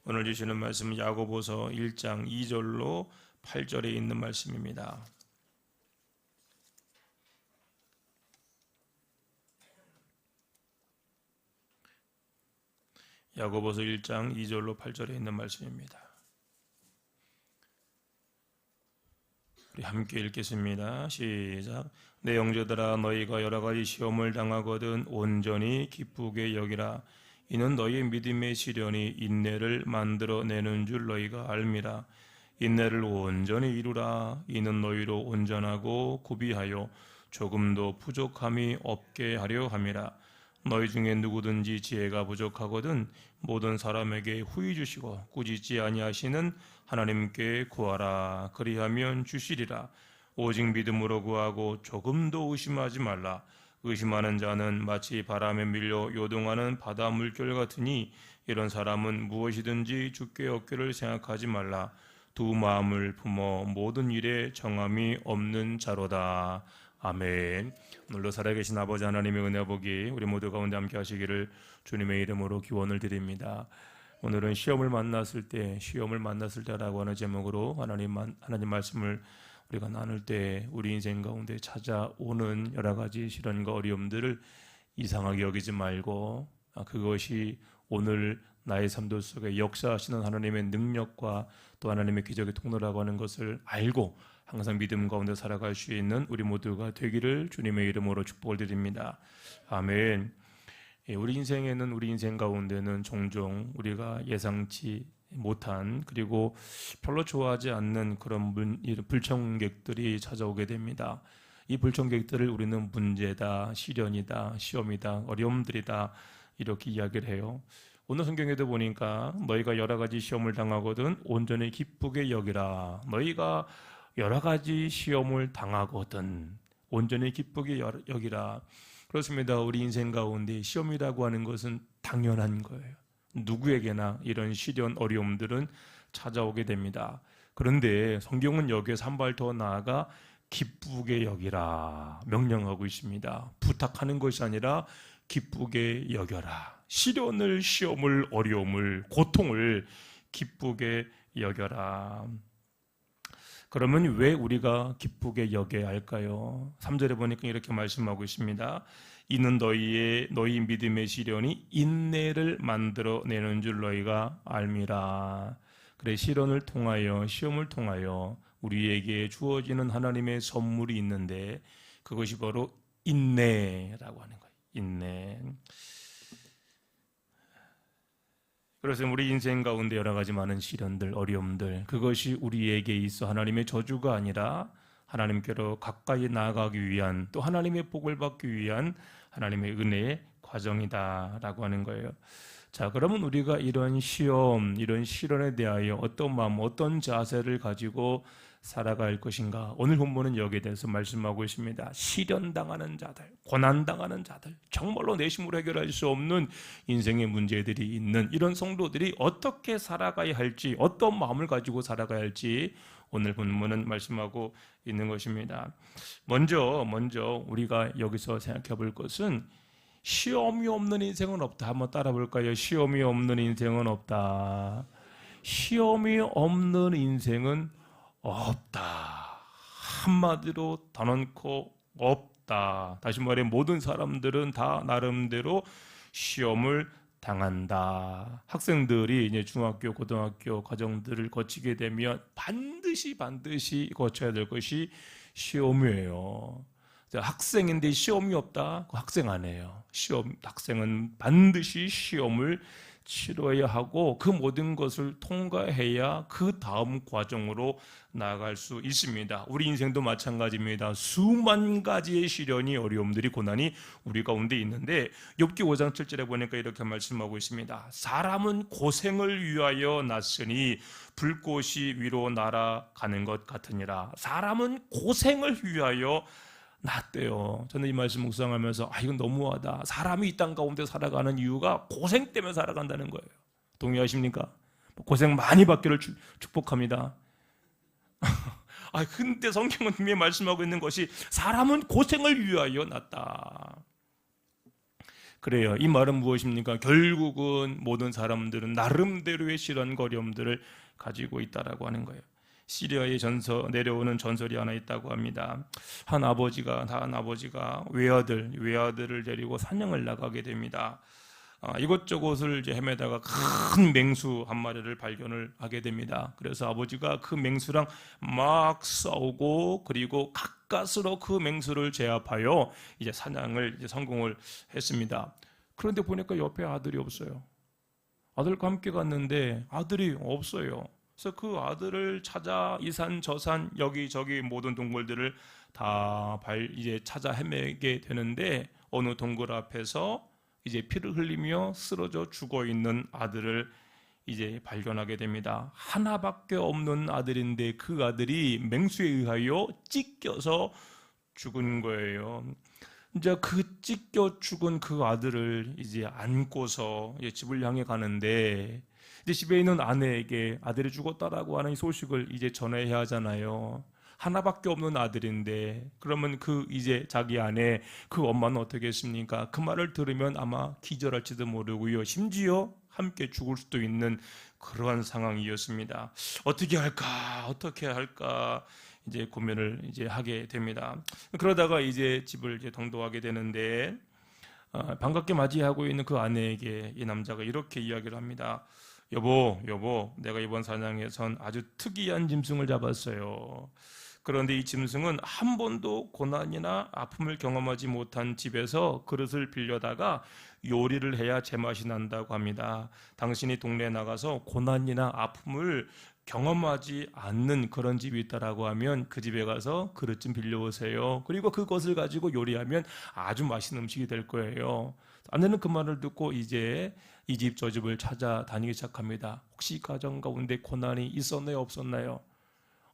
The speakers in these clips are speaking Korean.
오늘 주시는 말씀은 야고보서 1장 2절로 8절에 있는 말씀입니다. 야고보서 1장 2절로 8절에 있는 말씀입니다. 우리 함께 읽겠습니다. 시작. 내 형제들아, 너희가 여러 가지 시험을 당하거든 온전히 기쁘게 여기라. 이는 너희의 믿음의 시련이 인내를 만들어내는 줄 너희가 알미라. 인내를 온전히 이루라. 이는 너희로 온전하고 구비하여 조금도 부족함이 없게 하려 함이라. 너희 중에 누구든지 지혜가 부족하거든 모든 사람에게 후히 주시고 꾸짖지 아니하시는 하나님께 구하라. 그리하면 주시리라. 오직 믿음으로 구하고 조금도 의심하지 말라. 의심하는 자는 마치 바람에 밀려 요동하는 바다 물결 같으니 이런 사람은 무엇이든지 주께 얻기를 생각하지 말라. 두 마음을 품어 모든 일에 정함이 없는 자로다. 아멘. 오늘도 살아계신 아버지 하나님의 은혜 복이 우리 모두 가운데 함께 하시기를 주님의 이름으로 기원을 드립니다. 오늘은 시험을 만났을 때라고 하는 제목으로 하나님 말씀을 우리가 나눌 때 우리 인생 가운데 찾아오는 여러 가지 시련과 어려움들을 이상하게 여기지 말고 그것이 오늘 나의 삶들 속에 역사하시는 하나님의 능력과 또 하나님의 기적의 통로라고 하는 것을 알고 항상 믿음 가운데 살아갈 수 있는 우리 모두가 되기를 주님의 이름으로 축복을 드립니다. 아멘. 우리 인생 가운데는 종종 우리가 예상치 못한 그리고 별로 좋아하지 않는 그런 불청객들이 찾아오게 됩니다. 이 불청객들을 우리는 문제다, 시련이다, 시험이다, 어려움들이다 이렇게 이야기를 해요. 오늘 성경에도 보니까 너희가 여러 가지 시험을 당하거든 온전히 기쁘게 여기라. 너희가 여러 가지 시험을 당하거든 온전히 기쁘게 여기라. 그렇습니다. 우리 인생 가운데 시험이라고 하는 것은 당연한 거예요. 누구에게나 이런 시련 어려움들은 찾아오게 됩니다. 그런데 성경은 여기에서 한 발 더 나아가 기쁘게 여기라 명령하고 있습니다. 부탁하는 것이 아니라 기쁘게 여겨라. 시험을 어려움을 고통을 기쁘게 여겨라. 그러면 왜 우리가 기쁘게 여겨야 할까요? 3절에 보니까 이렇게 말씀하고 있습니다. 이는 너희 믿음의 시련이 인내를 만들어내는 줄 너희가 알미라. 그래, 시험을 통하여 우리에게 주어지는 하나님의 선물이 있는데 그것이 바로 인내라고 하는 거예요. 인내. 그래서 우리 인생 가운데 여러 가지 많은 시련들, 어려움들, 그것이 우리에게 있어 하나님의 저주가 아니라 하나님께로 가까이 나아가기 위한 또 하나님의 복을 받기 위한 하나님의 은혜의 과정이다라고 하는 거예요. 자, 그러면 우리가 이런 시험, 이런 시련에 대하여 어떤 마음, 어떤 자세를 가지고 살아갈 것인가? 오늘 본문은 여기에 대해서 말씀하고 있습니다. 시련당하는 자들, 고난당하는 자들, 정말로 내 힘으로 해결할 수 없는 인생의 문제들이 있는 이런 성도들이 어떻게 살아가야 할지, 어떤 마음을 가지고 살아가야 할지 오늘 본문은 말씀하고 있는 것입니다. 먼저 우리가 여기서 생각해 볼 것은 시험이 없는 인생은 없다. 한번 따라 볼까요? 시험이 없는 인생은 없다. 시험이 없는 인생은 없다. 한마디로 단언코 없다. 다시 말해 모든 사람들은 다 나름대로 시험을 당한다. 학생들이 이제 중학교, 고등학교 과정들을 거치게 되면 반드시 거쳐야 될 것이 시험이에요. 학생인데 시험이 없다? 학생 아니에요. 학생은 반드시 시험을 치러야 하고 그 모든 것을 통과해야 그 다음 과정으로 나아갈 수 있습니다. 우리 인생도 마찬가지입니다. 수만 가지의 시련이 어려움들이 고난이 우리 가운데 있는데 욥기 5장 7절에 보니까 이렇게 말씀하고 있습니다. 사람은 고생을 위하여 났으니 불꽃이 위로 날아가는 것 같으니라. 사람은 고생을 위하여 났대요. 저는 이 말씀 묵상하면서 이건 너무하다. 사람이 이 땅 가운데 살아가는 이유가 고생 때문에 살아간다는 거예요. 동의하십니까? 고생 많이 받기를 축복합니다. 근데 성경은 분명히 말씀하고 있는 것이 사람은 고생을 위하여 났다. 그래요. 이 말은 무엇입니까? 결국은 모든 사람들은 나름대로의 시련거리움들을 가지고 있다라고 하는 거예요. 시리아에 내려오는 전설이 하나 있다고 합니다. 한 아버지가 외아들을 데리고 사냥을 나가게 됩니다. 이곳저곳을 이제 헤매다가 큰 맹수 한 마리를 발견을 하게 됩니다. 그래서 아버지가 그 맹수랑 막 싸우고, 그리고 가까스로 그 맹수를 제압하여 이제 사냥을 이제 성공을 했습니다. 그런데 보니까 옆에 아들이 없어요. 아들과 함께 갔는데 아들이 없어요. 그래서 그 아들을 찾아 이 산 저 산 여기저기 모든 동굴들을 다 이제 찾아 헤매게 되는데, 어느 동굴 앞에서 이제 피를 흘리며 쓰러져 죽어 있는 아들을 이제 발견하게 됩니다. 하나밖에 없는 아들인데 그 아들이 맹수에 의하여 찢겨서 죽은 거예요. 이제 그 찢겨 죽은 그 아들을 이제 안고서 이제 집을 향해 가는데, 이제 집에 있는 아내에게 아들이 죽었다라고 하는 이 소식을 이제 전해야 하잖아요. 하나밖에 없는 아들인데, 그러면 이제 자기 아내, 그 엄마는 어떻게 했습니까? 그 말을 들으면 아마 기절할지도 모르고요, 심지어 함께 죽을 수도 있는 그러한 상황이었습니다. 어떻게 할까 이제 고민을 이제 하게 됩니다. 그러다가 이제 집을 이제 동도하게 되는데, 반갑게 맞이하고 있는 그 아내에게 이 남자가 이렇게 이야기를 합니다. 여보, 내가 이번 사냥에선 아주 특이한 짐승을 잡았어요. 그런데 이 짐승은 한 번도 고난이나 아픔을 경험하지 못한 집에서 그릇을 빌려다가 요리를 해야 제맛이 난다고 합니다. 당신이 동네에 나가서 고난이나 아픔을 경험하지 않는 그런 집이 있다라고 하면 그 집에 가서 그릇 좀 빌려오세요. 그리고 그것을 가지고 요리하면 아주 맛있는 음식이 될 거예요. 아내는 그 말을 듣고 이제 이 집 저 집을 찾아다니기 시작합니다. 혹시 가정 가운데 고난이 있었나요, 없었나요?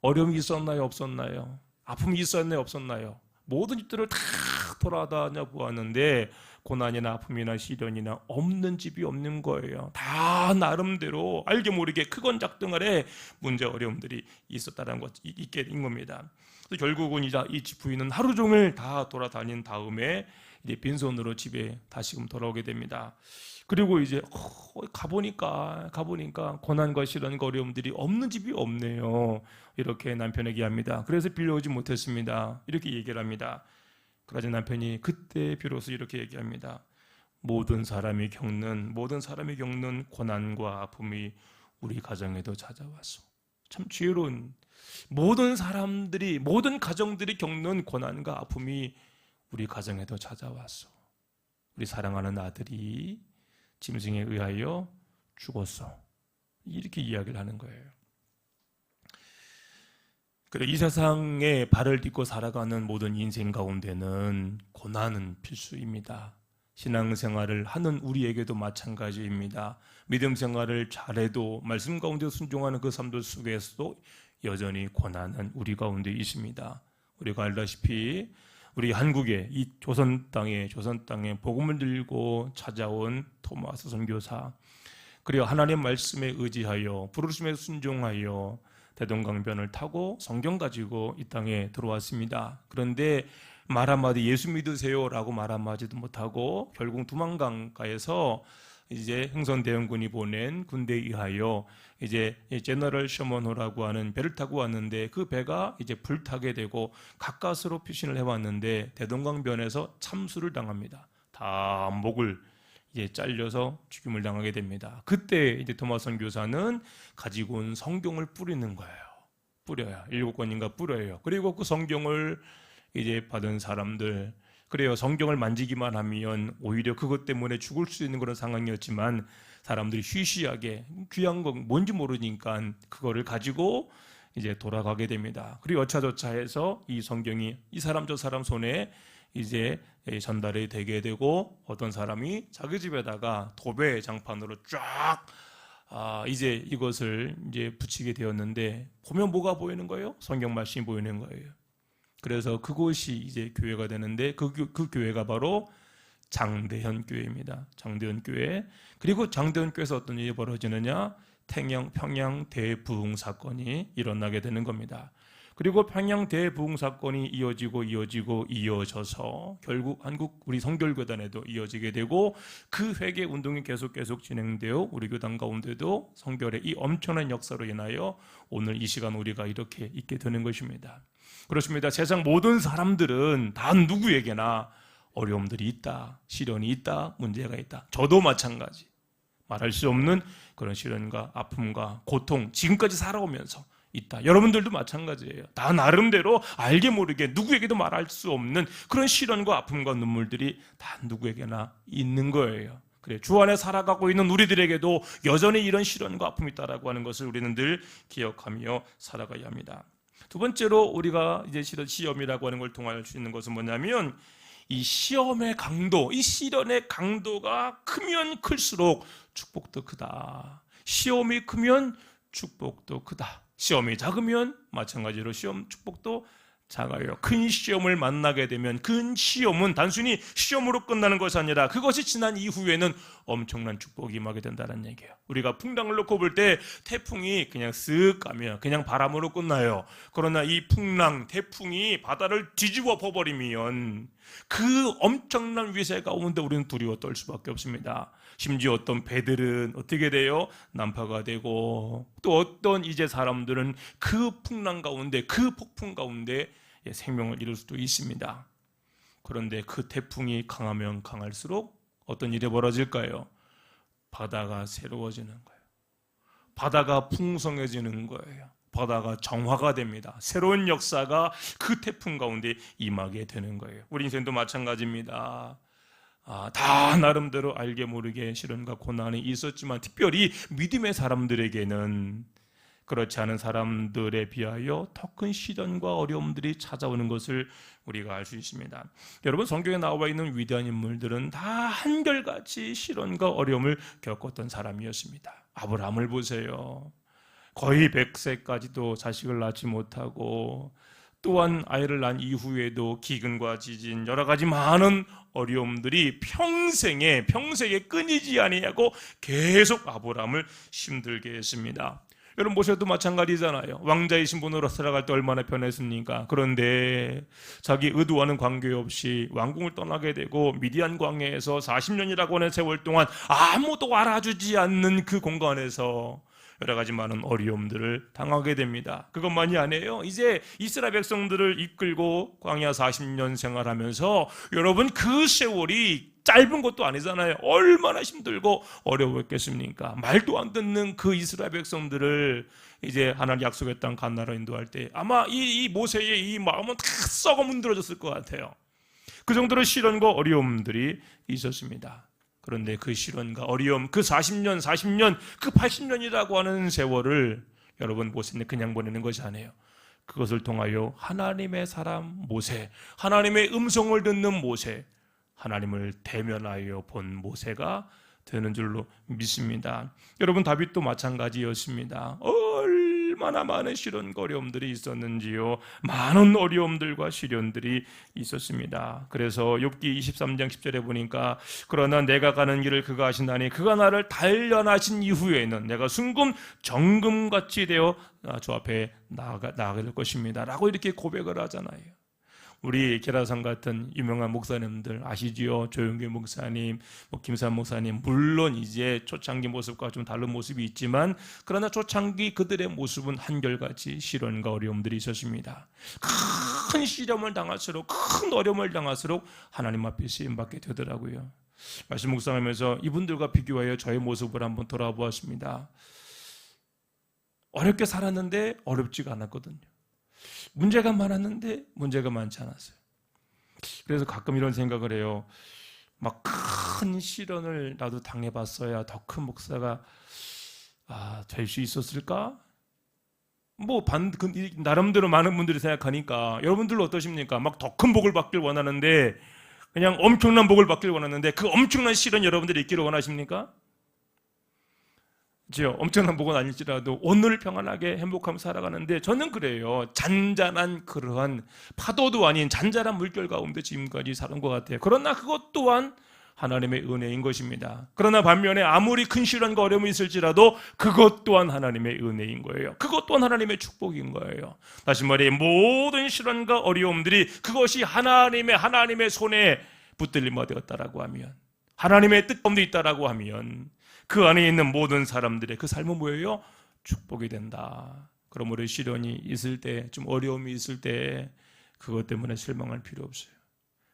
어려움이 있었나요, 없었나요? 아픔이 있었나요, 없었나요? 모든 집들을 다 돌아다녀 보았는데 고난이나 아픔이나 시련이나 없는 집이 없는 거예요. 다 나름대로 알게 모르게 크건 작든 간에 문제 어려움들이 있었다는 것, 있게 된 겁니다. 그래서 결국은 이 집 부인은 하루 종일 다 돌아다닌 다음에 이제 빈손으로 집에 다시금 돌아오게 됩니다. 그리고 이제 가보니까 고난과 시련과 어려움들이 없는 집이 없네요. 이렇게 남편에게 합니다. 그래서 빌려오지 못했습니다. 이렇게 얘기를 합니다. 그러자 남편이 그때 비로소 이렇게 얘기합니다. 모든 사람이 겪는 고난과 아픔이 우리 가정에도 찾아왔어. 참 지혜로운, 모든 가정들이 겪는 고난과 아픔이 우리 가정에도 찾아왔어. 우리 사랑하는 아들이 짐승에 의하여 죽었어. 이렇게 이야기를 하는 거예요. 그래, 이 세상에 발을 딛고 살아가는 모든 인생 가운데는 고난은 필수입니다. 신앙생활을 하는 우리에게도 마찬가지입니다. 믿음 생활을 잘해도 말씀 가운데 순종하는 그 삶들 속에서도 여전히 고난은 우리 가운데 있습니다. 우리가 알다시피 우리 한국의 이 조선 땅에 복음을 들고 찾아온 토마스 선교사, 그리고 하나님 말씀에 의지하여 부르심에 순종하여 대동강변을 타고 성경 가지고 이 땅에 들어왔습니다. 그런데 말 한마디 예수 믿으세요라고 말 한마디도 못하고 결국 두만강가에서 이제 흥선대원군이 보낸 군대에 의하여 이제 제너럴 셔먼호라고 하는 배를 타고 왔는데, 그 배가 이제 불타게 되고 가까스로 피신을 해왔는데 대동강변에서 참수를 당합니다. 다 목을 이제 잘려서 죽임을 당하게 됩니다. 그때 이제 토마스 선교사는 가지고 온 성경을 뿌리는 거예요. 뿌려요. 7권인가 뿌려요. 그리고 그 성경을 이제 받은 사람들, 그래요, 성경을 만지기만 하면 오히려 그것 때문에 죽을 수 있는 그런 상황이었지만 사람들이 쉬쉬하게 귀한 건 뭔지 모르니까 그거를 가지고 이제 돌아가게 됩니다. 그리고 여차저차해서 이 성경이 이 사람 저 사람 손에 이제 전달이 되게 되고, 어떤 사람이 자기 집에다가 도배 장판으로 쫙 이제 이것을 이제 붙이게 되었는데, 보면 뭐가 보이는 거예요? 성경 말씀이 보이는 거예요. 그래서 그곳이 이제 교회가 되는데 그 교회가 바로 장대현 교회입니다. 장대현 교회. 그리고 장대현 교회에서 어떤 일이 벌어지느냐? 평양 대부흥 사건이 일어나게 되는 겁니다. 그리고 평양 대부흥 사건이 이어져서 결국 한국 우리 성결교단에도 이어지게 되고 그 회개 운동이 계속 진행되어 우리 교단 가운데도 성결의 이 엄청난 역사로 인하여 오늘 이 시간 우리가 이렇게 있게 되는 것입니다. 그렇습니다. 세상 모든 사람들은 다 누구에게나 어려움들이 있다, 시련이 있다, 문제가 있다. 저도 마찬가지. 말할 수 없는 그런 시련과 아픔과 고통, 지금까지 살아오면서 있다. 여러분들도 마찬가지예요. 다 나름대로 알게 모르게 누구에게도 말할 수 없는 그런 시련과 아픔과 눈물들이 다 누구에게나 있는 거예요. 그래, 주 안에 살아가고 있는 우리들에게도 여전히 이런 시련과 아픔이 있다라고 하는 것을 우리는 늘 기억하며 살아가야 합니다. 두 번째로 우리가 이제 시험이라고 하는 걸 통할 수 있는 것은 뭐냐면 이 시험의 강도, 이 시련의 강도가 크면 클수록 축복도 크다. 시험이 크면 축복도 크다. 시험이 작으면 마찬가지로 축복도 작아요. 큰 시험을 만나게 되면 큰 시험은 단순히 시험으로 끝나는 것이 아니라 그것이 지난 이후에는 엄청난 축복이 임하게 된다는 얘기예요. 우리가 풍랑을 놓고 볼 때 태풍이 그냥 쓱 가면 그냥 바람으로 끝나요. 그러나 이 풍랑, 태풍이 바다를 뒤집어 버리면 그 엄청난 위세 가운데 우리는 두려워 떨 수밖에 없습니다. 심지어 어떤 배들은 어떻게 돼요? 난파가 되고 또 어떤 이제 사람들은 그 풍랑 가운데, 그 폭풍 가운데 생명을 잃을 수도 있습니다. 그런데 그 태풍이 강하면 강할수록 어떤 일이 벌어질까요? 바다가 새로워지는 거예요. 바다가 풍성해지는 거예요. 바다가 정화가 됩니다. 새로운 역사가 그 태풍 가운데 임하게 되는 거예요. 우리 인생도 마찬가지입니다. 다 나름대로 알게 모르게 시련과 고난이 있었지만 특별히 믿음의 사람들에게는 그렇지 않은 사람들에 비하여 더 큰 시련과 어려움들이 찾아오는 것을 우리가 알 수 있습니다. 여러분, 성경에 나와 있는 위대한 인물들은 다 한결같이 시련과 어려움을 겪었던 사람이었습니다. 아브라함을 보세요. 거의 100세까지도 자식을 낳지 못하고 또한 아이를 낳은 이후에도 기근과 지진 여러 가지 많은 어려움들이 평생에 끊이지 아니하고 계속 아브라함을 힘들게 했습니다. 여러분 모세도 마찬가지잖아요. 왕자의 신분으로 살아갈 때 얼마나 편했습니까? 그런데 자기 의도와는 관계없이 왕궁을 떠나게 되고 미디안 광야에서 40년이라고 하는 세월 동안 아무도 알아주지 않는 그 공간에서 여러 가지 많은 어려움들을 당하게 됩니다. 그것만이 아니에요. 이제 이스라엘 백성들을 이끌고 광야 40년 생활하면서 여러분 그 세월이 짧은 것도 아니잖아요. 얼마나 힘들고 어려웠겠습니까? 말도 안 듣는 그 이스라엘 백성들을 이제 하나님 약속의 땅 갓나라 인도할 때 아마 이 모세의 이 마음은 다 썩어 문드러졌을 것 같아요. 그 정도로 시련과 어려움들이 있었습니다. 그런데 그 시련과 어려움, 그 40년, 그 80년이라고 하는 세월을 여러분 모세는 그냥 보내는 것이 아니에요. 그것을 통하여 하나님의 사람 모세, 하나님의 음성을 듣는 모세, 하나님을 대면하여 본 모세가 되는 줄로 믿습니다. 여러분 다윗도 마찬가지였습니다. 얼마나 많은 시련과 어려움들이 있었는지요. 많은 어려움들과 시련들이 있었습니다. 그래서 욥기 23장 10절에 보니까 그러나 내가 가는 길을 그가 아시나니 그가 나를 단련하신 이후에는 내가 순금 정금같이 되어 주 앞에 나아갈 것입니다 라고 이렇게 고백을 하잖아요. 우리 계라산 같은 유명한 목사님들 아시지요? 조용기 목사님, 김산 목사님, 물론 이제 초창기 모습과 좀 다른 모습이 있지만 그러나 초창기 그들의 모습은 한결같이 시련과 어려움들이 있었습니다. 큰 시련을 당할수록, 큰 어려움을 당할수록 하나님 앞에 쓰임받게 되더라고요. 말씀 묵상하면서 이분들과 비교하여 저의 모습을 한번 돌아보았습니다. 어렵게 살았는데 어렵지가 않았거든요. 문제가 많았는데 문제가 많지 않았어요. 그래서 가끔 이런 생각을 해요. 막 큰 시련을 나도 당해봤어야 더 큰 목사가 될 수 있었을까? 나름대로 많은 분들이 생각하니까 여러분들은 어떠십니까? 막 더 큰 복을 받길 원하는데 그냥 엄청난 복을 받길 원하는데 그 엄청난 시련 여러분들이 있기를 원하십니까? 엄청난 복은 아닐지라도 오늘 평안하게 행복하며 살아가는데 저는 그래요. 잔잔한 그러한 파도도 아닌 잔잔한 물결 가운데 지금까지 살은 것 같아요. 그러나 그것 또한 하나님의 은혜인 것입니다. 그러나 반면에 아무리 큰 시련과 어려움이 있을지라도 그것 또한 하나님의 은혜인 거예요. 그것 또한 하나님의 축복인 거예요. 다시 말해 모든 시련과 어려움들이 그것이 하나님의 손에 붙들림이 되었다라고 하면, 하나님의 뜻 가운데 있다라고 하면 그 안에 있는 모든 사람들의 그 삶은 뭐예요? 축복이 된다. 그러므로 시련이 있을 때, 좀 어려움이 있을 때 그것 때문에 실망할 필요 없어요.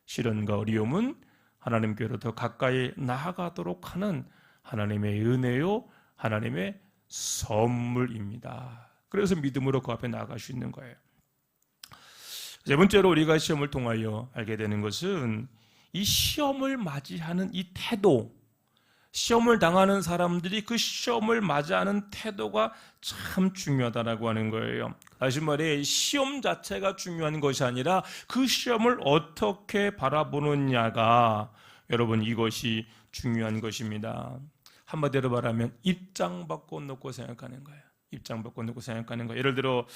시련과 어려움은 하나님께로 더 가까이 나아가도록 하는 하나님의 은혜요, 하나님의 선물입니다. 그래서 믿음으로 그 앞에 나아갈 수 있는 거예요. 세 번째로 우리가 시험을 통하여 알게 되는 것은 이 시험을 맞이하는 이 태도, 시험을 당하는 사람들이 그 시험을 맞이하는 태도가 참 중요하다고 하는 거예요. 다시 말해 시험 자체가 중요한 것이 아니라 그 시험을 어떻게 바라보느냐가, 여러분, 이것이 중요한 것입니다. 한마디로 말하면 입장 바꿔놓고 생각하는 거예요. 입장 바꿔놓고 생각하는 거예요. 예를 들어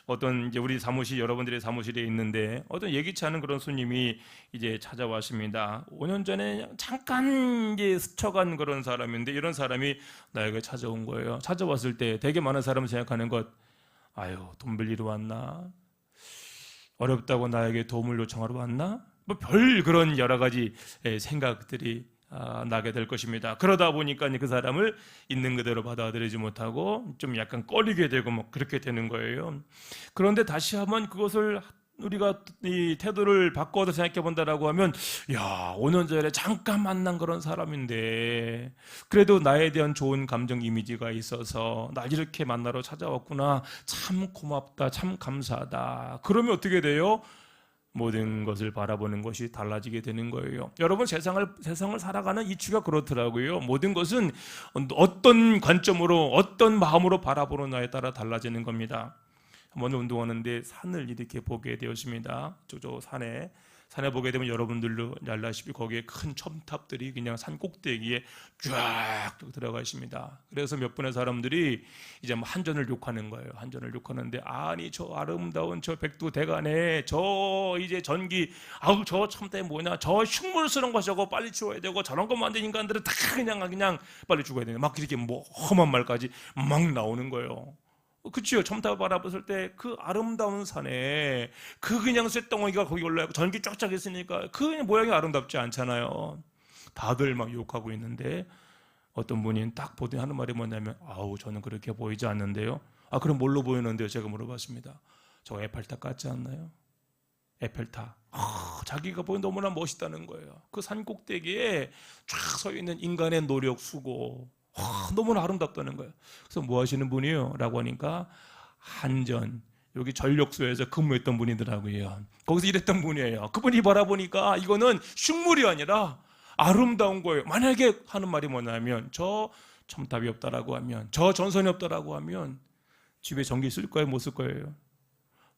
어떤 이제 우리 사무실, 여러분들의 사무실에 있는데 어떤 예기치 않은 그런 손님이 이제 찾아왔습니다. 5년 전에 잠깐 이제 스쳐간 그런 사람인데 이런 사람이 나에게 찾아온 거예요. 찾아왔을 때 되게 많은 사람은 생각하는 것, 아유, 돈 빌리러 왔나? 어렵다고 나에게 도움을 요청하러 왔나? 뭐 별 그런 여러 가지 생각들이 나게 될 것입니다. 그러다 보니까 그 사람을 있는 그대로 받아들이지 못하고 좀 약간 꺼리게 되고 뭐 그렇게 되는 거예요. 그런데 다시 한번 그것을 우리가 이 태도를 바꿔서 생각해 본다라고 하면, 야, 5년 전에 잠깐 만난 그런 사람인데 그래도 나에 대한 좋은 감정 이미지가 있어서 나 이렇게 만나러 찾아왔구나, 참 고맙다, 참 감사하다. 그러면 어떻게 돼요? 모든 것을 바라보는 것이 달라지게 되는 거예요. 여러분, 세상을 살아가는 이치가 그렇더라고요. 모든 것은 어떤 관점으로, 어떤 마음으로 바라보느냐에 따라 달라지는 겁니다. 한번 운동하는데 산을 이렇게 보게 되었습니다. 저 산에 보게 되면 여러분들도 알다시피 거기에 큰 첨탑들이 그냥 산 꼭대기에 쫙 들어가 있습니다. 그래서 몇 분의 사람들이 이제 한전을 욕하는 거예요. 한전을 욕하는데, 아니 저 아름다운 저 백두대간에 저 이제 전기, 아우 저 첨탑이 뭐냐, 저 흉물스러운 거 저거 빨리 치워야 되고, 저런 거 만든 인간들은 다 그냥 빨리 죽어야 되는, 막 이렇게 뭐 험한 말까지 막 나오는 거예요. 그치요? 첨탑을 바라봤을 때 그 아름다운 산에 그 그냥 쇳덩어리가 거기 올라있고 전기 쫙쫙 있으니까 그 모양이 아름답지 않잖아요. 다들 막 욕하고 있는데 어떤 분이 딱 보더니 하는 말이 뭐냐면, 아우 저는 그렇게 보이지 않는데요. 아 그럼 뭘로 보이는데요? 제가 물어봤습니다. 저 에펠탑 같지 않나요? 에펠탑. 자기가 보기 너무나 멋있다는 거예요. 그 산 꼭대기에 쫙 서 있는 인간의 노력, 수고, 너무나 아름답다는 거예요. 그래서 뭐 하시는 분이에요? 라고 하니까 한전, 여기 전력소에서 근무했던 분이더라고요. 거기서 일했던 분이에요. 그분이 바라보니까 이거는 흉물이 아니라 아름다운 거예요. 만약에 하는 말이 뭐냐면, 저 첨탑이 없다라고 하면, 저 전선이 없다라고 하면 집에 전기 쓸 거예요? 못 쓸 거예요?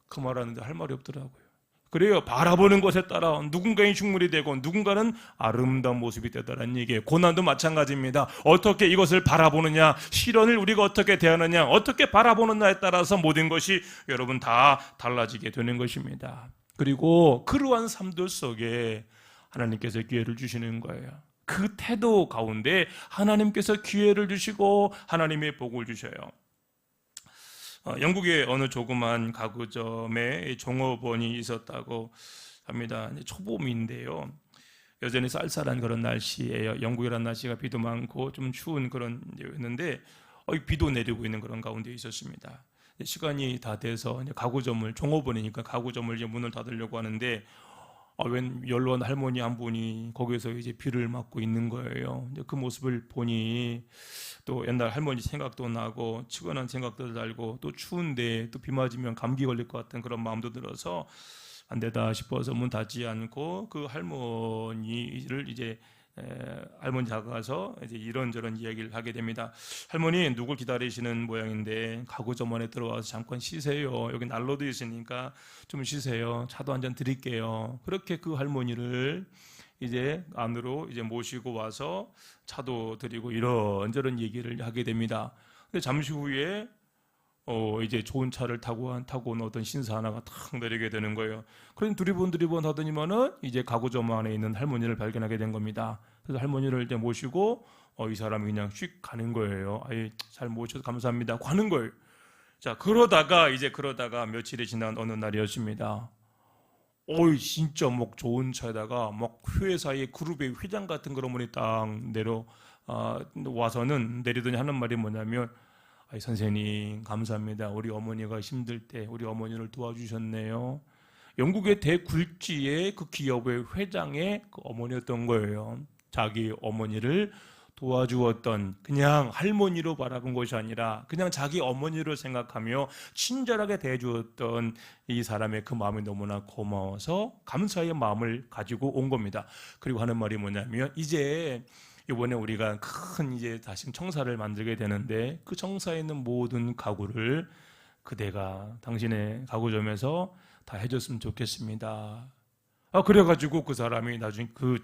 그 말 하는데 할 말이 없더라고요. 그래요. 바라보는 것에 따라 누군가의 흉물이 되고 누군가는 아름다운 모습이 되더라는 얘기예요. 고난도 마찬가지입니다. 어떻게 이것을 바라보느냐, 시련을 우리가 어떻게 대하느냐, 어떻게 바라보느냐에 따라서 모든 것이 여러분 다 달라지게 되는 것입니다. 그리고 그러한 삶들 속에 하나님께서 기회를 주시는 거예요. 그 태도 가운데 하나님께서 기회를 주시고 하나님의 복을 주셔요. 영국의 어느 조그만 가구점에 종업원이 있었다고 합니다. 초봄인데요. 여전히 쌀쌀한 그런 날씨예요. 영국이라는 날씨가 비도 많고 좀 추운 그런 데였는데 비도 내리고 있는 그런 가운데 있었습니다. 시간이 다 돼서 가구점을, 종업원이니까 가구점을 이제 문을 닫으려고 하는데 웬 연로한 할머니 한 분이 거기서 이제 비를 맞고 있는 거예요. 이제 그 모습을 보니 또 옛날 할머니 생각도 나고 측은한 생각도 날고, 또 추운데 또 비 맞으면 감기 걸릴 것 같은 그런 마음도 들어서 안 되다 싶어서 문 닫지 않고 그 할머니를 이제 할머니 다가가서 이제 이런저런 이야기를 하게 됩니다. 할머니 누굴 기다리시는 모양인데 가구점 안에 들어와서 잠깐 쉬세요. 여기 난로도 있으니까 좀 쉬세요. 차도 한 잔 드릴게요. 그렇게 그 할머니를 이제 안으로 이제 모시고 와서 차도 드리고 이런저런 얘기를 하게 됩니다. 근데 잠시 후에 이제 좋은 차를 타고 온 어떤 신사 하나가 탁 내리게 되는 거예요. 그래서 두리번 하더니만은 이제 가구점 안에 있는 할머니를 발견하게 된 겁니다. 그래서 할머니를 이제 모시고 이 사람이 그냥 휙 가는 거예요. 아이, 잘 모셔서 감사합니다. 가는 거예요. 자, 그러다가 며칠이 지난 어느 날이었습니다. 진짜 막 좋은 차에다가 막 회사의 그룹의 회장 같은 그런 분이 딱 와서는 내리더니 하는 말이 뭐냐면, 선생님 감사합니다. 우리 어머니가 힘들 때 우리 어머니를 도와주셨네요. 영국의 대굴지의 그 기업의 회장의 그 어머니였던 거예요. 자기 어머니를 도와주었던, 그냥 할머니로 바라본 것이 아니라 그냥 자기 어머니를 생각하며 친절하게 대해주었던 이 사람의 그 마음이 너무나 고마워서 감사의 마음을 가지고 온 겁니다. 그리고 하는 말이 뭐냐면, 이제 이번에 우리가 큰 이제 다시 청사를 만들게 되는데, 그 청사에 있는 모든 가구를 그대가 당신의 가구점에서 다 해줬으면 좋겠습니다. 그래가지고 그 사람이 나중에 그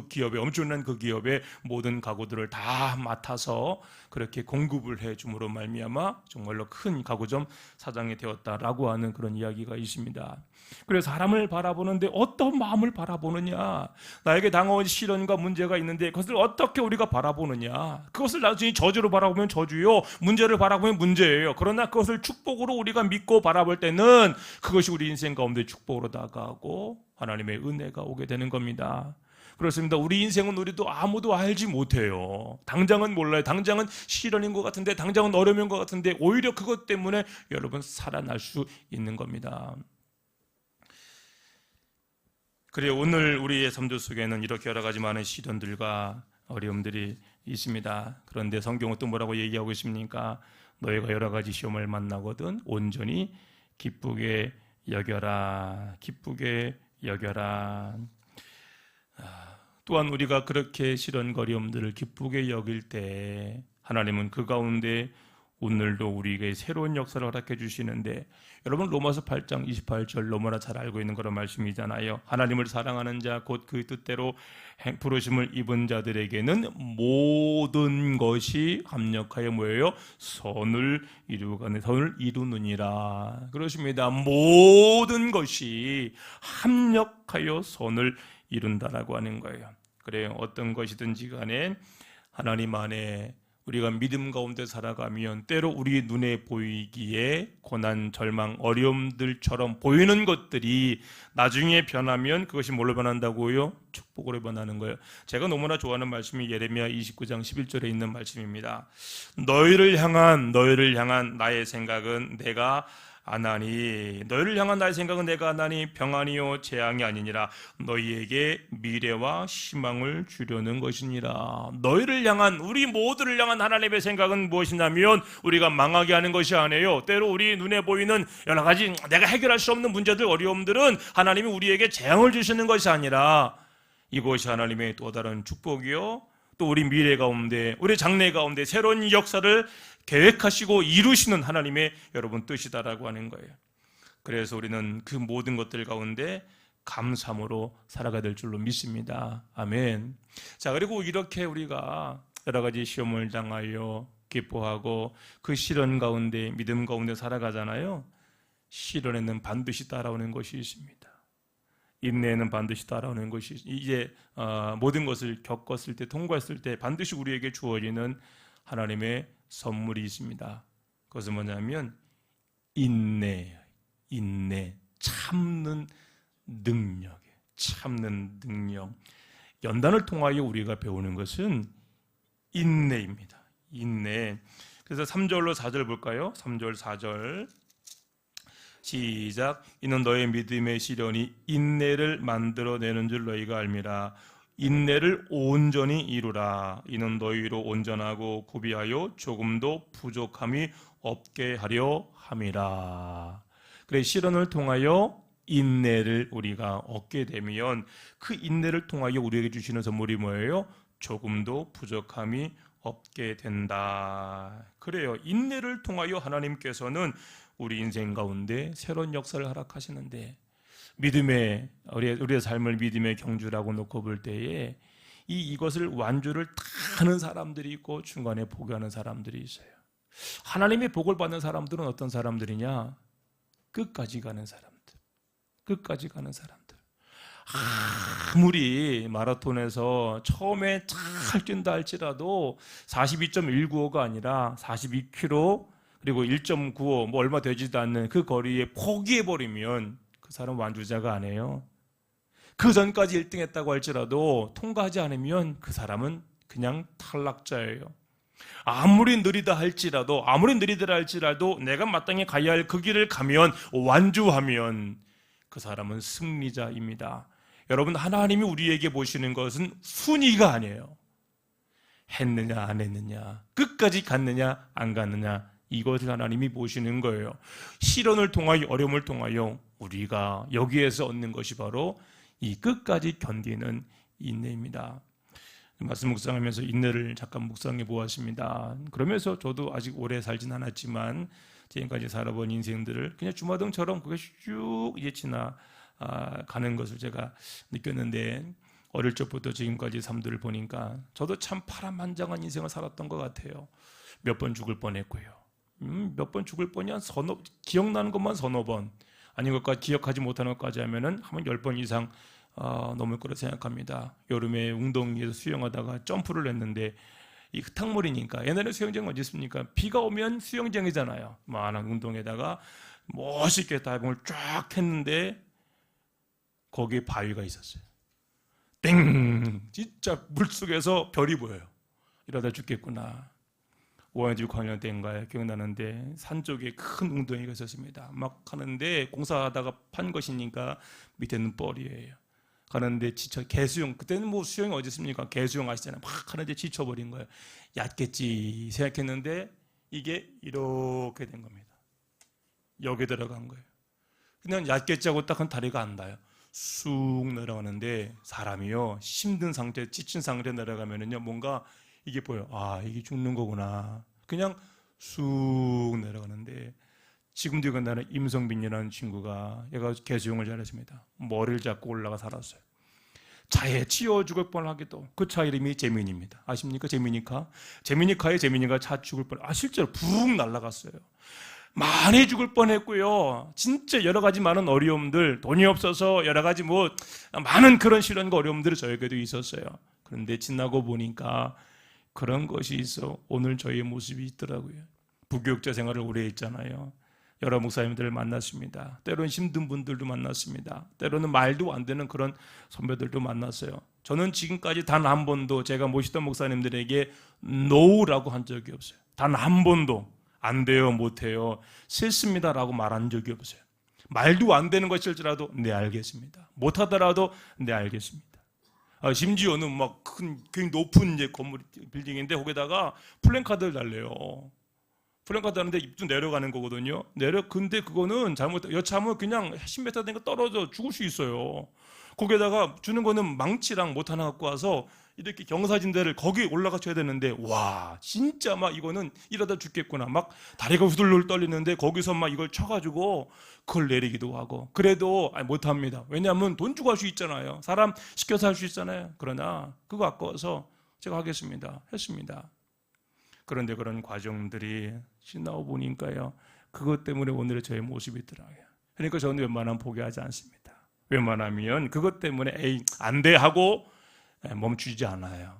기업의, 엄청난 그 기업의 모든 가구들을 다 맡아서 그렇게 공급을 해줌으로 말미암아 정말로 큰 가구점 사장이 되었다라고 하는 그런 이야기가 있습니다. 그래서 사람을 바라보는데 어떤 마음을 바라보느냐, 나에게 당한 시련과 문제가 있는데 그것을 어떻게 우리가 바라보느냐, 그것을 나중에 저주로 바라보면 저주요, 문제를 바라보면 문제예요. 그러나 그것을 축복으로 우리가 믿고 바라볼 때는 그것이 우리 인생 가운데 축복으로 다가오고 하나님의 은혜가 오게 되는 겁니다. 그렇습니다. 우리 인생은 우리도 아무도 알지 못해요. 당장은 몰라요. 당장은 시련인 것 같은데, 당장은 어려움인 것 같은데, 오히려 그것 때문에 여러분 살아날 수 있는 겁니다. 그래요. 오늘 우리의 삶들 속에는 이렇게 여러 가지 많은 시련들과 어려움들이 있습니다. 그런데 성경은 또 뭐라고 얘기하고 있습니까? 너희가 여러 가지 시험을 만나거든 온전히 기쁘게 여겨라. 기쁘게 여겨라. 또한 우리가 그렇게 시련 어려움들을 기쁘게 여길 때 하나님은 그 가운데 오늘도 우리에게 새로운 역사를 허락해 주시는데, 여러분 로마서 8장 28절 너무나 잘 알고 있는 그런 말씀이잖아요. 하나님을 사랑하는 자 곧 그 뜻대로 부르심을 입은 자들에게는 모든 것이 합력하여 뭐예요? 선을 이루느니라. 그렇습니다. 모든 것이 합력하여 선을 이룬다라고 하는 거예요. 그래요. 어떤 것이든지 간에 하나님 안에 우리가 믿음 가운데 살아가면 때로 우리 눈에 보이기에 고난, 절망, 어려움들처럼 보이는 것들이 나중에 변하면 그것이 뭘로 변한다고요? 축복으로 변하는 거예요. 제가 너무나 좋아하는 말씀이 예레미야 29장 11절에 있는 말씀입니다. 너희를 향한 나의 생각은 내가 아나니, 너희를 향한 나의 생각은 내가 아나니 평안이요 재앙이 아니니라. 너희에게 미래와 희망을 주려는 것이니라. 너희를 향한, 우리 모두를 향한 하나님의 생각은 무엇이냐면 우리가 망하게 하는 것이 아니에요. 때로 우리 눈에 보이는 여러 가지 내가 해결할 수 없는 문제들, 어려움들은 하나님이 우리에게 재앙을 주시는 것이 아니라 이것이 하나님의 또 다른 축복이요, 또 우리 미래 가운데, 우리 장래 가운데 새로운 역사를 계획하시고 이루시는 하나님의 여러분 뜻이다라고 하는 거예요. 그래서 우리는 그 모든 것들 가운데 감사함으로 살아가야 될 줄로 믿습니다. 아멘. 자, 그리고 이렇게 우리가 여러 가지 시험을 당하여 기뻐하고 그 시련 가운데, 믿음 가운데 살아가잖아요. 시련에는 반드시 따라오는 것이 있습니다. 인내는 반드시 따라오는 것이, 이제 모든 것을 겪었을 때, 통과했을 때 반드시 우리에게 주어지는 하나님의 선물이 있습니다. 그것은 뭐냐면 인내, 참는 능력. 연단을 통하여 우리가 배우는 것은 인내입니다. 인내. 그래서 3절로 4절 볼까요? 3절 4절 시작. 이는 너의 믿음의 시련이 인내를 만들어내는 줄 너희가 알미라. 인내를 온전히 이루라. 이는 너희로 온전하고 구비하여 조금도 부족함이 없게 하려 함이라. 그래, 시련을 통하여 인내를 우리가 얻게 되면 그 인내를 통하여 우리에게 주시는 선물이 뭐예요? 조금도 부족함이 없게 된다. 그래요. 인내를 통하여 하나님께서는 우리 인생 가운데 새로운 역사를 허락하시는데, 믿음의 우리의 삶을 믿음의 경주라고 놓고 볼 때에 이것을 완주를 다 하는 사람들이 있고 중간에 포기하는 사람들이 있어요. 하나님의 복을 받는 사람들은 어떤 사람들이냐? 끝까지 가는 사람들. 끝까지 가는 사람들. 아무리 마라톤에서 처음에 잘 뛴다 할지라도 42.195가 아니라 42km 그리고 1.95 뭐 얼마 되지도 않는 그 거리에 포기해버리면 그 사람 완주자가 아니에요. 그 전까지 1등 했다고 할지라도 통과하지 않으면 그 사람은 그냥 탈락자예요. 아무리 느리다 할지라도 내가 마땅히 가야 할 그 길을 가면 완주하면 그 사람은 승리자입니다. 여러분, 하나님이 우리에게 보시는 것은 순위가 아니에요. 했느냐 안 했느냐, 끝까지 갔느냐 안 갔느냐, 이것을 하나님이 보시는 거예요. 시련을 통하여 어려움을 통하여 우리가 여기에서 얻는 것이 바로 이 끝까지 견디는 인내입니다. 말씀 묵상하면서 인내를 잠깐 묵상해 보았습니다. 그러면서 저도 아직 오래 살진 않았지만 지금까지 살아본 인생들을 그냥 주마등처럼 그게 쭉 이제 지나가는 것을 제가 느꼈는데, 어릴 적부터 지금까지 삶들을 보니까 저도 참 파란만장한 인생을 살았던 것 같아요. 몇 번 죽을 뻔했고요. 몇 번 죽을 뻔이 한 기억나는 것만 서너 번, 아닌 것까지 기억하지 못하는 것까지 하면은 한 10번 이상 넘을 거라 생각합니다. 여름에 웅덩이에서 수영하다가 점프를 했는데 이 흙탕물이니까, 옛날에 수영장 어디 있습니까? 비가 오면 수영장이잖아요. 많은 운동에다가 멋있게 다이빙을 쫙 했는데 거기에 바위가 있었어요. 땡! 진짜 물속에서 별이 보여요. 이러다 죽겠구나. 5학년 6학년 때인가요? 기억나는데 산 쪽에 큰 웅덩이가 있었습니다. 막 하는데 공사하다가 판 것이니까 밑에는 뻘이에요. 가는데 지쳐, 개수영, 그때는 뭐 수영이 어디 있습니까? 개수영 아시잖아요. 막 하는데 지쳐버린 거예요. 얕겠지 생각했는데 이게 이렇게 된 겁니다. 여기에 들어간 거예요. 그냥 얕겠지 하고 딱 한 다리가 안 닿아요. 쑥 내려가는데 사람이요, 힘든 상태, 지친 상태에 내려가면은요, 뭔가 이게 보여. 아, 이게 죽는 거구나. 그냥 쑥 내려가는데, 지금도 기억나는 임성빈이라는 친구가, 얘가 개수영을 잘했습니다. 머리를 잡고 올라가 살았어요. 차에 치여 죽을 뻔하기도. 그 차 이름이 재민입니다. 아십니까? 재민이카에 재민이가 차 죽을 뻔. 실제로 붕 날아갔어요. 많이 죽을 뻔했고요. 진짜 여러 가지 많은 어려움들, 돈이 없어서 여러 가지 뭐 많은 그런 시련과 어려움들이 저에게도 있었어요. 그런데 지나고 보니까 그런 것이 있어 오늘 저희의 모습이 있더라고요. 부교육자 생활을 오래 했잖아요. 여러 목사님들을 만났습니다. 때로는 힘든 분들도 만났습니다. 때로는 말도 안 되는 그런 선배들도 만났어요. 저는 지금까지 단 한 번도 제가 모시던 목사님들에게 노라고 한 적이 없어요. 단 한 번도 안 돼요, 못 해요, 싫습니다라고 말한 적이 없어요. 말도 안 되는 것일지라도 네 알겠습니다. 못 하더라도 네 알겠습니다. 심지어는 막 큰 굉장히 높은 이제 건물 빌딩인데 거기다가 플랜카드를 달래요. 플랜카드 하는데 입도 내려가는 거거든요. 근데 그거는 여차하면 그냥 10m 되니까 떨어져 죽을 수 있어요. 거기에다가 주는 거는 망치랑 못 하나 갖고 와서 이렇게 경사진대를 거기 올라가줘야 되는데, 와, 진짜 막 이거는 이러다 죽겠구나. 막 다리가 후들후들 떨리는데 거기서 막 이걸 쳐가지고 그걸 내리기도 하고. 그래도 못합니다. 왜냐하면 돈 주고 할 수 있잖아요. 사람 시켜서 할 수 있잖아요. 그러나 그거 아까워서 제가 하겠습니다. 했습니다. 그런데 그런 과정들이 지나고 보니까요, 그것 때문에 오늘의 저의 모습이 있더라고요. 그러니까 저는 웬만하면 포기하지 않습니다. 웬만하면 그것 때문에 에이 안 돼 하고 멈추지 않아요.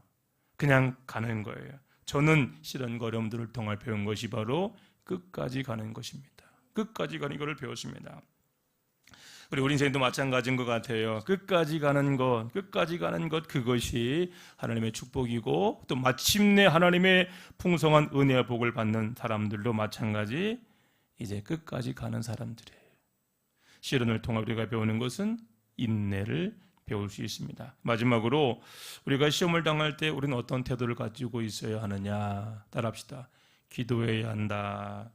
그냥 가는 거예요. 저는 시련과 어려움들을 통해 배운 것이 바로 끝까지 가는 것입니다. 끝까지 가는 것을 배웠습니다. 우리 인생도 마찬가지인 것 같아요. 끝까지 가는 것, 그것이 하나님의 축복이고, 또 마침내 하나님의 풍성한 은혜와 복을 받는 사람들도 마찬가지, 이제 끝까지 가는 사람들이에요. 시련을 통해 우리가 배우는 것은 인내를 배울 수 있습니다. 마지막으로 우리가 시험을 당할 때 우리는 어떤 태도를 가지고 있어야 하느냐, 따라합시다. 기도해야 한다.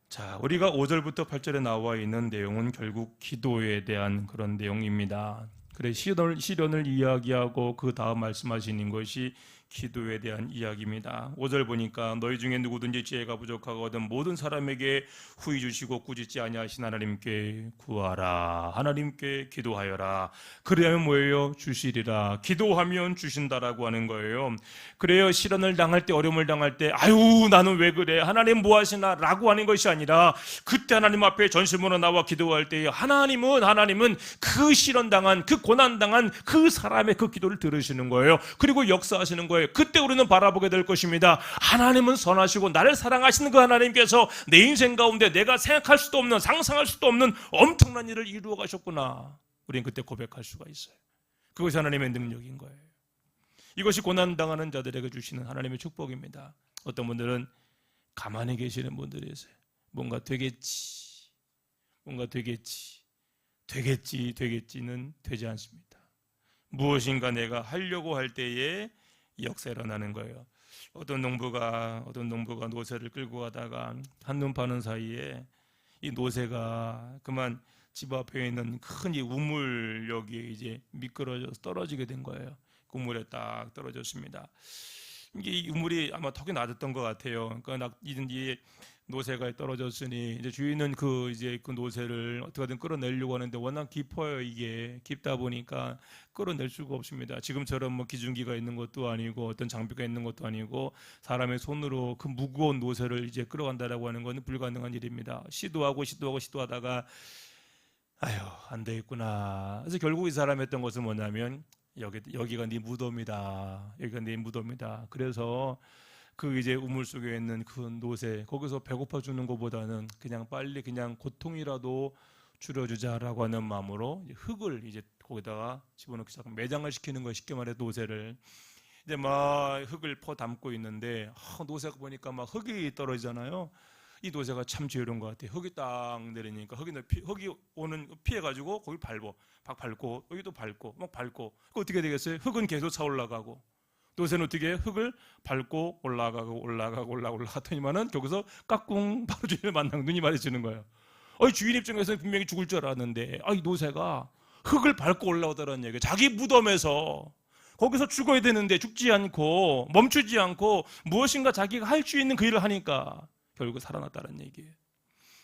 자, 우리가 5절부터 8절에 나와 있는 내용은 결국 기도에 대한 그런 내용입니다. 그래, 시련을 이야기하고 그 다음 말씀하시는 것이 기도에 대한 이야기입니다. 5절 보니까 너희 중에 누구든지 지혜가 부족하거든 모든 사람에게 후히 주시고 꾸짖지 아니하신 하나님께 구하라. 하나님께 기도하여라. 그래야면 뭐예요? 주시리라. 기도하면 주신다라고 하는 거예요. 그래요. 시련을 당할 때, 어려움을 당할 때 아유 나는 왜 그래? 하나님 뭐 하시나? 라고 하는 것이 아니라 그때 하나님 앞에 전심으로 나와 기도할 때 하나님은 그 시련 당한, 그 고난 당한 그 사람의 그 기도를 들으시는 거예요. 그리고 역사하시는 거예요. 그때 우리는 바라보게 될 것입니다. 하나님은 선하시고 나를 사랑하시는 그 하나님께서 내 인생 가운데 내가 생각할 수도 없는, 상상할 수도 없는 엄청난 일을 이루어 가셨구나. 우리는 그때 고백할 수가 있어요. 그것이 하나님의 능력인 거예요. 이것이 고난당하는 자들에게 주시는 하나님의 축복입니다. 어떤 분들은 가만히 계시는 분들이 있어요. 뭔가 되겠지는 되지 않습니다. 무엇인가 내가 하려고 할 때에 역사 일어나는 거예요. 어떤 농부가 노새를 끌고 가다가 한눈 파는 사이에 이 노새가 그만 집 앞에 있는 큰 이 우물역에 이제 미끄러져서 떨어지게 된 거예요. 그 우물에 딱 떨어졌습니다. 이게 우물이 아마 턱이 낮았던 것 같아요. 그러니까 이 노새가 떨어졌으니 이제 주인은 그 노새를 어떻게든 끌어내려고 하는데 워낙 깊어요. 이게 깊다 보니까 끌어낼 수가 없습니다. 지금처럼 뭐 기중기가 있는 것도 아니고 어떤 장비가 있는 것도 아니고 사람의 손으로 그 무거운 노새를 이제 끌어간다라고 하는 것은 불가능한 일입니다. 시도하다가 아유 안 되겠구나. 그래서 결국 이 사람이 했던 것은 뭐냐면 여기가 네 무덤이다. 여기가 네 무덤이다. 그래서 그 이제 우물 속에 있는 그 노새 거기서 배고파 죽는 것보다는 그냥 빨리 그냥 고통이라도 줄여주자라고 하는 마음으로 흙을 이제 거기다가 집어넣기 시작 매장을 시키는 거예요. 쉽게 말해 노새를 이제 막 흙을 퍼 담고 있는데 노새가 보니까 막 흙이 떨어지잖아요. 이 노새가 참 지혜로운 것 같아요. 흙이 딱 내리니까 흙이 오는 피해가지고 거기 막 밟고 여기도 밟고 막 밟고 그 어떻게 되겠어요? 흙은 계속 차올라가고 노새는 어떻게 해요? 흙을 밟고 올라가더니만은 거기서 까꿍 바로 주인을 만나고 눈이 마주치는 거예요. 주인 입장에서는 분명히 죽을 줄 알았는데 이 노새가 흙을 밟고 올라오더라는 얘기예요. 자기 무덤에서 거기서 죽어야 되는데 죽지 않고 멈추지 않고 무엇인가 자기가 할 수 있는 그 일을 하니까 결국 살아났다는 얘기예요.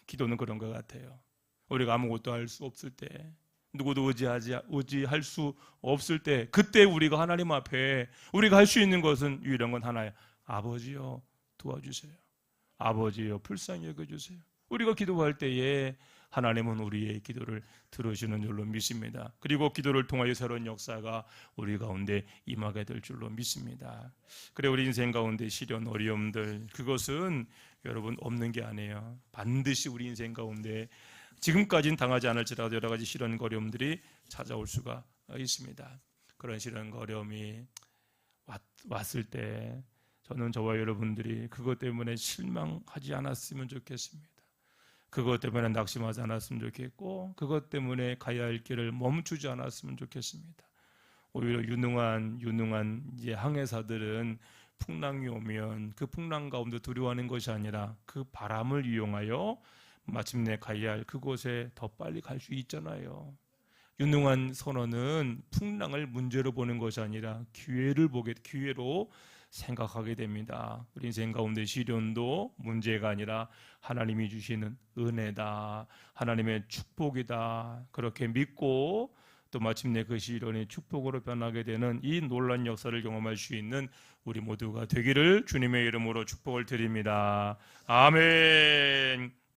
기도는 그런 것 같아요. 우리가 아무것도 할 수 없을 때 누구도 의지할 수 없을 때 그때 우리가 하나님 앞에 우리가 할 수 있는 것은 유일한 건 하나예요. 아버지요 도와주세요. 아버지요 불쌍히 여겨주세요. 우리가 기도할 때에 하나님은 우리의 기도를 들으시는 줄로 믿습니다. 그리고 기도를 통하여 새로운 역사가 우리 가운데 임하게 될 줄로 믿습니다. 그래 우리 인생 가운데 시련 어려움들 그것은 여러분 없는 게 아니에요. 반드시 우리 인생 가운데 지금까지는 당하지 않을지라도 여러 가지 시련 어려움들이 찾아올 수가 있습니다. 그런 시련 어려움이 왔을 때 저는 저와 여러분들이 그것 때문에 실망하지 않았으면 좋겠습니다. 그것 때문에 낙심하지 않았으면 좋겠고 그것 때문에 가야 할 길을 멈추지 않았으면 좋겠습니다. 오히려 유능한 이제 항해사들은 풍랑이 오면 그 풍랑 가운데 두려워하는 것이 아니라 그 바람을 이용하여 마침내 가야 할 그곳에 더 빨리 갈 수 있잖아요. 유능한 선원은 풍랑을 문제로 보는 것이 아니라 기회로 생각하게 됩니다. 우리 인생 가운데 시련도 문제가 아니라 하나님이 주시는 은혜다, 하나님의 축복이다 그렇게 믿고 또 마침내 그 시련이 축복으로 변하게 되는 이 놀라운 역사를 경험할 수 있는 우리 모두가 되기를 주님의 이름으로 축복을 드립니다. 아멘.